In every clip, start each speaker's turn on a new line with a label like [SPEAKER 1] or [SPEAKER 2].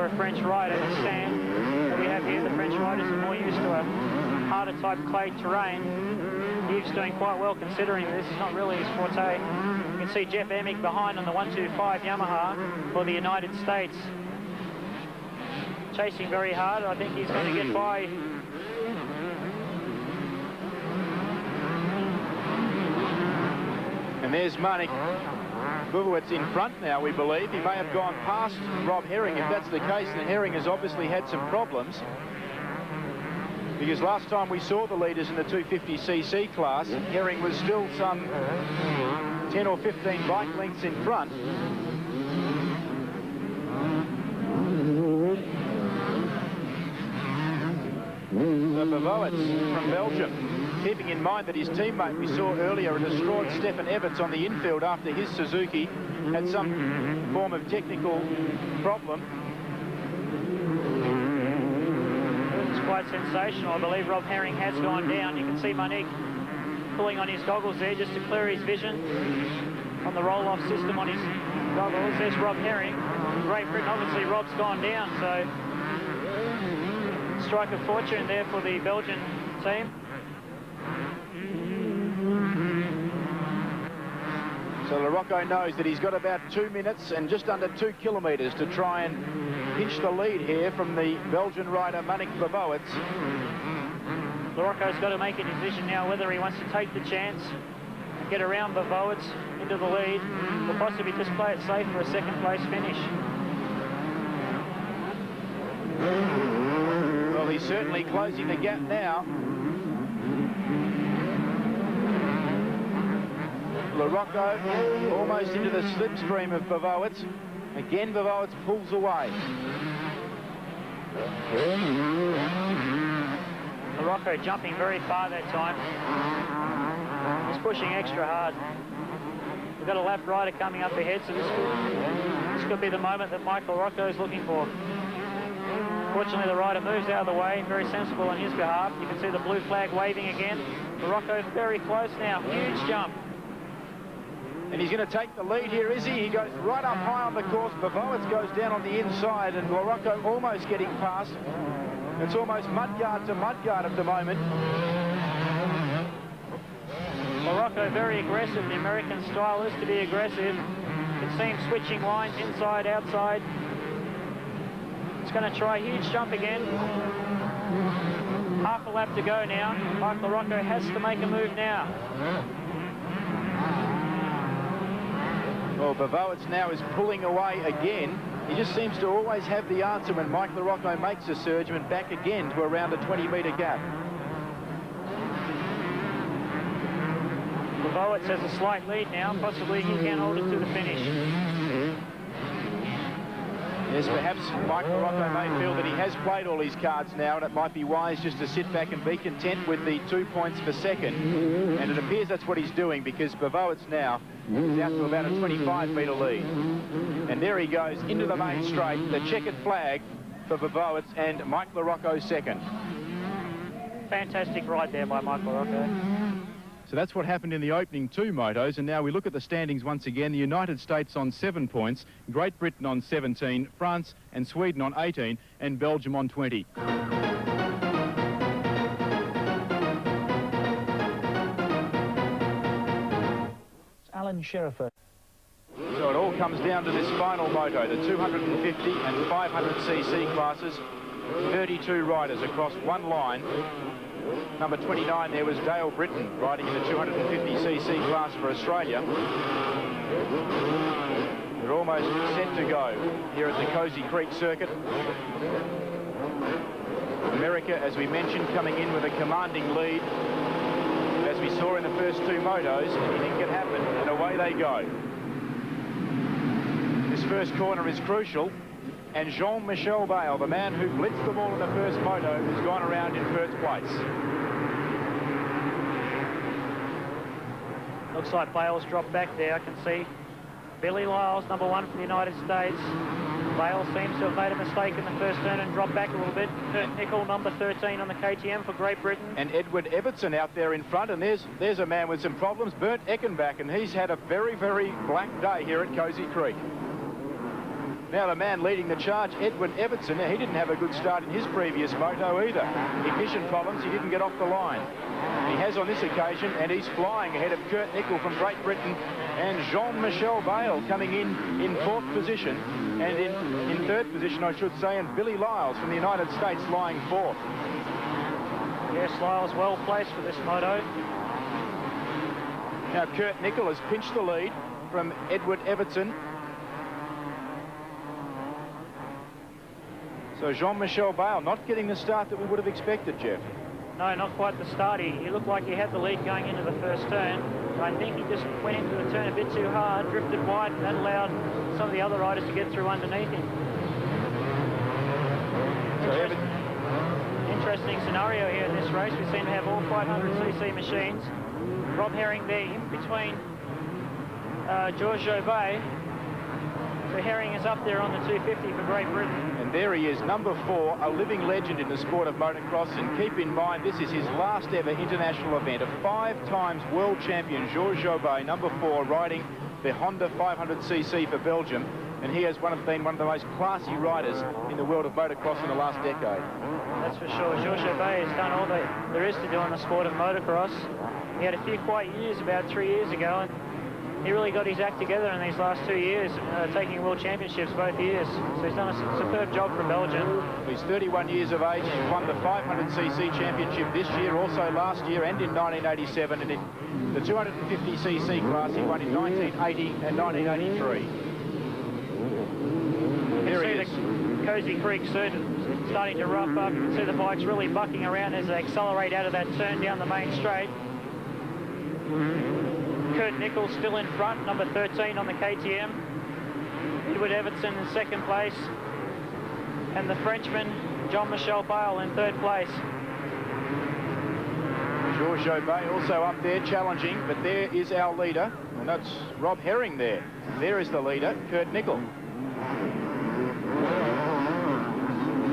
[SPEAKER 1] for a French rider. The stand that we have here, the French riders are more used to a harder type clay terrain. Yves doing quite well considering this is not really his forte. You can see Jeff Emig behind on the 125 Yamaha for the United States. Chasing very hard. I think he's going to get by.
[SPEAKER 2] And there's Marnik Bavoitz in front now, we believe. He may have gone past Rob Herring. If that's the case, then Herring has obviously had some problems. Because last time we saw the leaders in the 250cc class, Herring was still some 10 or 15 bike lengths in front. So Bavoitz from Belgium, keeping in mind that his teammate we saw earlier, a distraught Stefan Everts on the infield after his Suzuki had some form of technical problem.
[SPEAKER 1] It's quite sensational. I believe Rob Herring has gone down. You can see Monique pulling on his goggles there just to clear his vision on the roll-off system on his goggles. There's Rob Herring. Great Britain, obviously Rob's gone down, so strike of fortune there for the Belgian team.
[SPEAKER 2] So Lorocco knows that he's got about 2 minutes and just under 2 kilometres to try and pinch the lead here from the Belgian rider Manjimup Bavoitz.
[SPEAKER 1] Lorocco's got to make a decision now whether he wants to take the chance and get around Bavoitz into the lead, or possibly just play it safe for a second place finish.
[SPEAKER 2] Well, he's certainly closing the gap now. Lorocco almost into the slipstream of Bavoitz. Again, Bavoitz pulls away.
[SPEAKER 1] Lorocco jumping very far that time. He's pushing extra hard. We've got a lap rider coming up ahead, so this could be the moment that Mike Lorocco is looking for. Fortunately, the rider moves out of the way, very sensible on his behalf. You can see the blue flag waving again. Lorocco very close now, huge jump.
[SPEAKER 2] And he's going to take the lead here, is he? He goes right up high on the course. Bavoitz goes down on the inside, and Lorocco almost getting past. It's almost mudguard to mudguard at the moment.
[SPEAKER 1] Lorocco very aggressive. The American style is to be aggressive. You can see him switching lines inside, outside. He's going to try a huge jump again. Half a lap to go now. Mike Lorocco has to make a move now.
[SPEAKER 2] Well, Bavoitz now is pulling away again. He just seems to always have the answer when Mike Lorocco makes a surge and back again to around a 20-metre gap.
[SPEAKER 1] Bavoitz has a slight lead now. Possibly he can hold it to the finish.
[SPEAKER 2] Yes, perhaps Mike Lorocco may feel that he has played all his cards now, and it might be wise just to sit back and be content with the 2 points for second. And it appears that's what he's doing, because Bavoitz now is out to about a 25-metre lead. And there he goes into the main straight, the checkered flag for Bavoitz and Mike Lorocco second.
[SPEAKER 1] Fantastic ride there by Mike Lorocco.
[SPEAKER 2] So that's what happened in the opening 2 motos, and now we look at the standings once again. The United States on 7 points, Great Britain on 17, France and Sweden on 18, and Belgium on 20.
[SPEAKER 1] Alan Sheriffer.
[SPEAKER 2] So it all comes down to this final moto, the 250 and 500cc classes. 32 riders across one line. Number 29 there was Dale Britton riding in the 250cc class for Australia. They're almost set to go here at the Cozy Creek circuit. America, as we mentioned, coming in with a commanding lead. As we saw in the first 2 motos, anything can happen, and away they go. This first corner is crucial. And Jean-Michel Bale, the man who blitzed them all in the first moto, has gone around in first place.
[SPEAKER 1] Looks like Bale's dropped back there. I can see Billy Lyles, number 1 for the United States. Bale seems to have made a mistake in the first turn and dropped back a little bit. Kurt Nickel, number 13 on the KTM for Great Britain.
[SPEAKER 2] And Edward Evertson out there in front, and there's a man with some problems, Bernd Eckenbach, and he's had a very, very black day here at Cozy Creek. Now the man leading the charge, Edward Everton. Now, he didn't have a good start in his previous moto either. Ignition problems, he didn't get off the line. He has on this occasion, and he's flying ahead of Kurt Nicholl from Great Britain, and Jean-Michel Bale coming in fourth position, and in third position, I should say, and Billy Lyles from the United States lying fourth.
[SPEAKER 1] Yes, Lyles well placed for this moto.
[SPEAKER 2] Now Kurt Nicholl has pinched the lead from Edward Everton. So Jean-Michel Bale not getting the start that we would have expected, Jeff.
[SPEAKER 1] No, not quite the start. He looked like he had the lead going into the first turn. I think he just went into the turn a bit too hard, drifted wide, and that allowed some of the other riders to get through underneath him. Interesting scenario here in this race. We seem to have all 500cc machines. Rob Herring there in between George Jobet. So Herring is up there on the 250 for Great Britain.
[SPEAKER 2] And there he is, number 4, a living legend in the sport of motocross. And keep in mind, this is his last ever international event. A 5-times world champion, George Jobet, number 4, riding the Honda 500cc for Belgium. And he has been one of the most classy riders in the world of motocross in the last decade.
[SPEAKER 1] That's for sure. George Jobet has done all that there is to do in the sport of motocross. He had a few quiet years about 3 years ago, and he really got his act together in these last 2 years, taking world championships both years. So he's done a superb job for Belgium.
[SPEAKER 2] He's 31 years of age. He won the 500cc championship this year, also last year and in 1987. And in the 250cc class, he won in 1980 and 1983. There he is.
[SPEAKER 1] The Cozy Creek starting to rough up. You can see the bikes really bucking around as they accelerate out of that turn down the main straight. Kurt Nicholl still in front, number 13 on the KTM. Edward Everton in second place. And the Frenchman, Jean-Michel Bale, in third place.
[SPEAKER 2] George Jobet also up there challenging, but there is our leader, and that's Rob Herring there. There is the leader, Kurt Nicholl.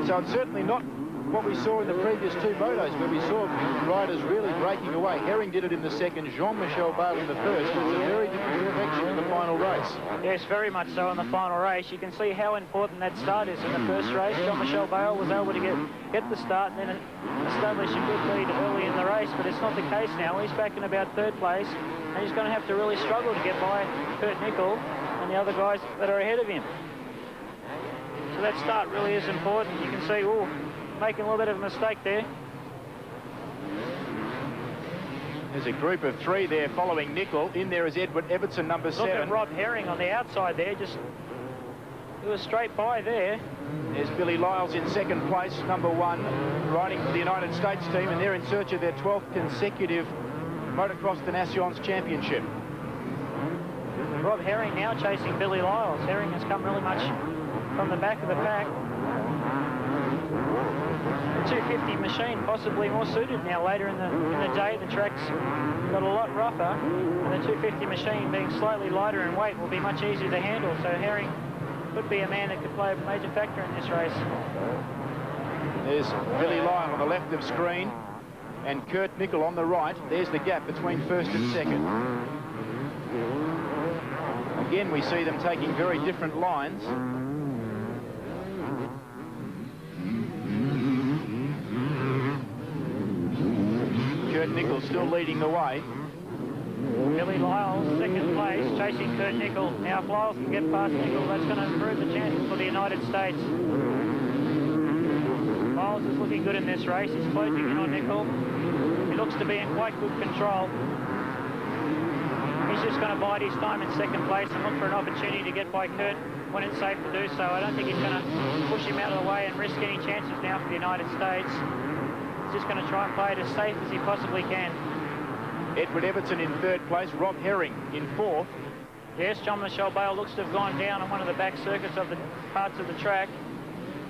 [SPEAKER 2] So it's certainly not what we saw in the previous 2 motos, where we saw riders really breaking away. Herring did it in the second, Jean-Michel Bale in the first, but it's a very different reflection in the final race.
[SPEAKER 1] Yes, very much so in the final race. You can see how important that start is in the first race. Jean-Michel Bale was able to get the start and then establish a good lead early in the race, but it's not the case now. He's back in about third place, and he's going to have to really struggle to get by Kurt Nicholl and the other guys that are ahead of him. So that start really is important. You can see, making a little bit of a mistake there.
[SPEAKER 2] There's a group of 3 there following Nicholl. In there is Edward Everton, number 7.
[SPEAKER 1] Look at Rob Herring on the outside there. Just it was straight by there.
[SPEAKER 2] There's Billy Lyles in second place, number 1, riding for the United States team, and they're in search of their 12th consecutive Motocross des Nations championship.
[SPEAKER 1] Rob Herring now chasing Billy Lyles. Herring has come really much from the back of the pack. The 250 machine possibly more suited now later in the day. The track's got a lot rougher, and the 250 machine being slightly lighter in weight will be much easier to handle. So Herring could be a man that could play a major factor in this race.
[SPEAKER 2] There's Billy Lyle on the left of screen and Kurt Nicholl on the right. There's the gap between first and second. Again, we see them taking very different lines. Kurt Nicholl still leading the way.
[SPEAKER 1] Billy Lyles, second place, chasing Kurt Nicholl. Now if Lyles can get past Nicholl, that's going to improve the chances for the United States. Lyles is looking good in this race. He's closing in on Nicholl. He looks to be in quite good control. He's just going to bide his time in second place and look for an opportunity to get by Kurt when it's safe to do so. I don't think he's going to push him out of the way and risk any chances now for the United States. He's just going to try and play it as safe as he possibly can.
[SPEAKER 2] Edward Everton in third place, Rob Herring in fourth.
[SPEAKER 1] Yes, Jean-Michel Bale looks to have gone down on one of the back circuits of the parts of the track.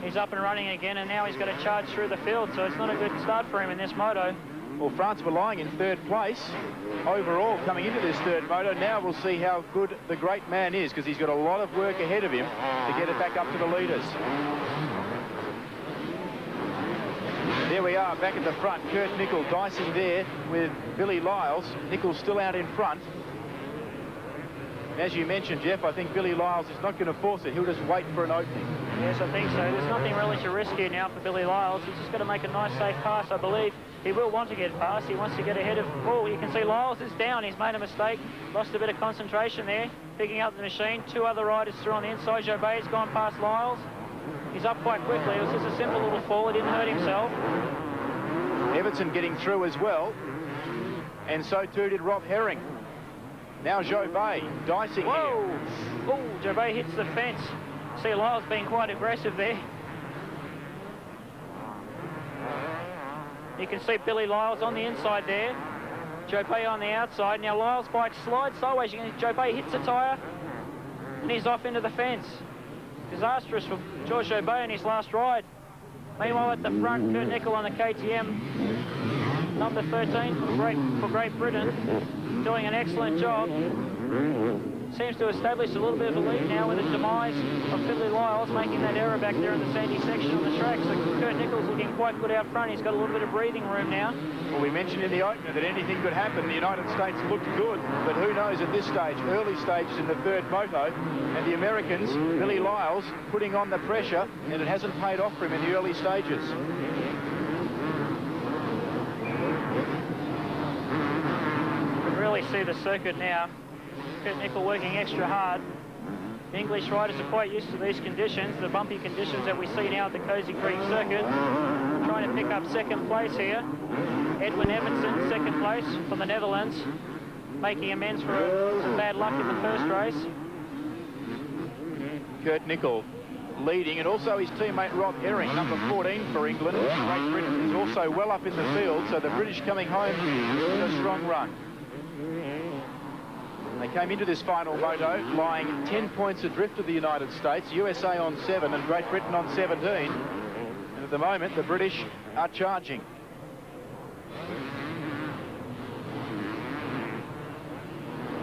[SPEAKER 1] He's up and running again, and now he's got to charge through the field, so it's not a good start for him in this moto.
[SPEAKER 2] Well, France Verlaine in third place overall coming into this third moto. Now we'll see how good the great man is, because he's got a lot of work ahead of him to get it back up to the leaders. There we are, back at the front. Kurt Nicholl dicing there with Billy Lyles. Nicholl's still out in front. As you mentioned, Jeff, I think Billy Lyles is not going to force it. He'll just wait for an opening.
[SPEAKER 1] Yes, I think so. There's nothing really to risk here now for Billy Lyles. He's just got to make a nice, safe pass, I believe. He will want to get past. He wants to get ahead of... Oh, you can see Lyles is down. He's made a mistake. Lost a bit of concentration there. Picking up the machine. Two other riders through on the inside. Jobet's gone past Lyles. He's up quite quickly. It was just a simple little fall. He didn't hurt himself.
[SPEAKER 2] Everton getting through as well. And so too did Rob Herring. Now Jobet dicing
[SPEAKER 1] Whoa!
[SPEAKER 2] here.
[SPEAKER 1] Oh, Jobet hits the fence. See Lyles being quite aggressive there. You can see Billy Lyles on the inside there. Jobet on the outside. Now Lyles' bike slides sideways. Jobet hits the tyre and he's off into the fence. Disastrous for George Jobet in his last ride. Meanwhile at the front, Kurt Nichol on the KTM, number 13 for Great Britain, doing an excellent job. Seems to establish a little bit of a lead now with the demise of Billy Lyles, making that error back there in the sandy section on the track. So Kurt Nichols looking quite good out front. He's got a little bit of breathing room now.
[SPEAKER 2] Well, we mentioned in the opener that anything could happen. The United States looked good, but who knows at this stage, early stages in the third moto, and the Americans, Billy Lyles, putting on the pressure, and it hasn't paid off for him in the early stages.
[SPEAKER 1] You can really see the circuit now. Kurt Nichol working extra hard. The English riders are quite used to these conditions, the bumpy conditions that we see now at the Cozy Creek circuit. Trying to pick up second place here. Edwin Everton, second place from the Netherlands, making amends for some bad luck in the first race.
[SPEAKER 2] Kurt Nichol leading, and also his teammate Rob Herring, number 14 for England. Great Britain is also well up in the field, so the British coming home with a strong run. They came into this final moto lying 10 points adrift of the United States, USA on 7 and Great Britain on 17. And at the moment, the British are charging.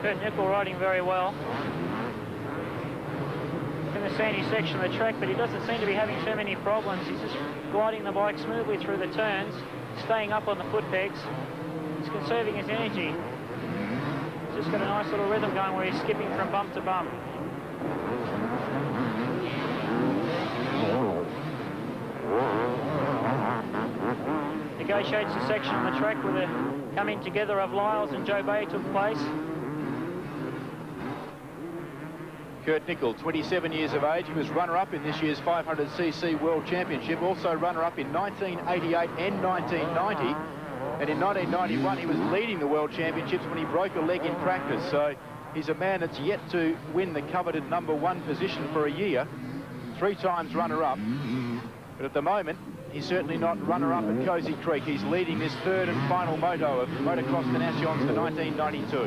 [SPEAKER 1] Kurt Nichol riding very well in the sandy section of the track, but he doesn't seem to be having too many problems. He's just gliding the bike smoothly through the turns, staying up on the foot pegs. He's conserving his energy. Just got a nice little rhythm going where he's skipping from bump to bump. Negotiates the section on the track where the coming together of Lyles and Jobet took place.
[SPEAKER 2] Kurt Nichol, 27 years of age. He was runner-up in this year's 500cc World Championship, also runner-up in 1988 and 1990. And in 1991, he was leading the World Championships when he broke a leg in practice. So he's a man that's yet to win the coveted number 1 position for a year. 3 times runner-up. But at the moment, he's certainly not runner-up at Cozy Creek. He's leading this third and final moto of Motocross des Nations for 1992.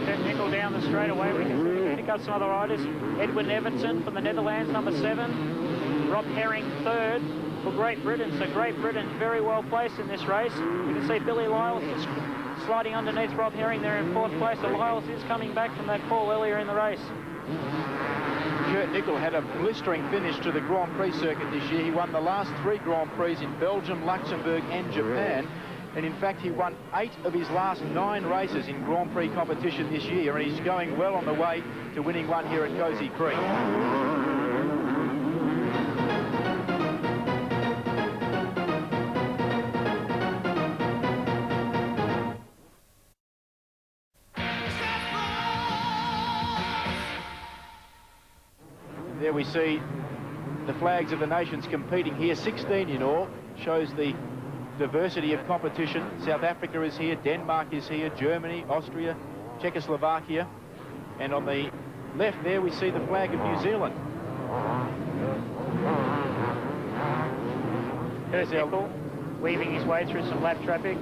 [SPEAKER 1] Kurt Nichol down the straightaway. We can pick up some other riders. Edwin Everton from the Netherlands, number 7. Rob Herring third for Great Britain. So Great Britain very well placed in this race. You can see Billy Lyles just sliding underneath Rob Herring there in 4th place. So Lyles is coming back from that fall earlier in the race.
[SPEAKER 2] Kurt Nichol had a blistering finish to the Grand Prix circuit this year. He won the last 3 Grand Prix in Belgium, Luxembourg and Japan. And in fact, he won 8 of his last 9 races in Grand Prix competition this year. And he's going well on the way to winning one here at Cozy Creek. There we see the flags of the nations competing here, 16 in all, shows the diversity of competition. South Africa is here, Denmark is here, Germany, Austria, Czechoslovakia, and on the left there we see the flag of New Zealand.
[SPEAKER 1] Kurt Nichol weaving his way through some lap traffic.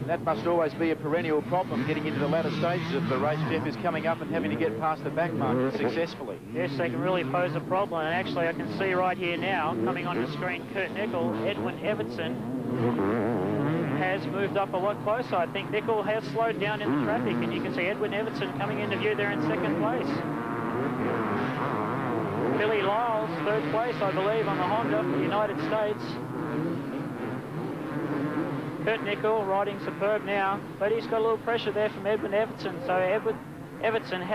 [SPEAKER 2] That must always be a perennial problem, getting into the latter stages of the race. Jeff is coming up and having to get past the back marker successfully.
[SPEAKER 1] Yes, they can really pose a problem. And actually, I can see right here now, coming on the screen, Kurt Nichol, Edwin Everton has moved up a lot closer. I think Nichol has slowed down in the traffic, and you can see Edwin Everton coming into view there in 2nd place. Billy Lyles, 3rd place, I believe, on the Honda for the United States. Kurt Nickel riding superb now, but he's got a little pressure there from Edwin Everton. So Everton has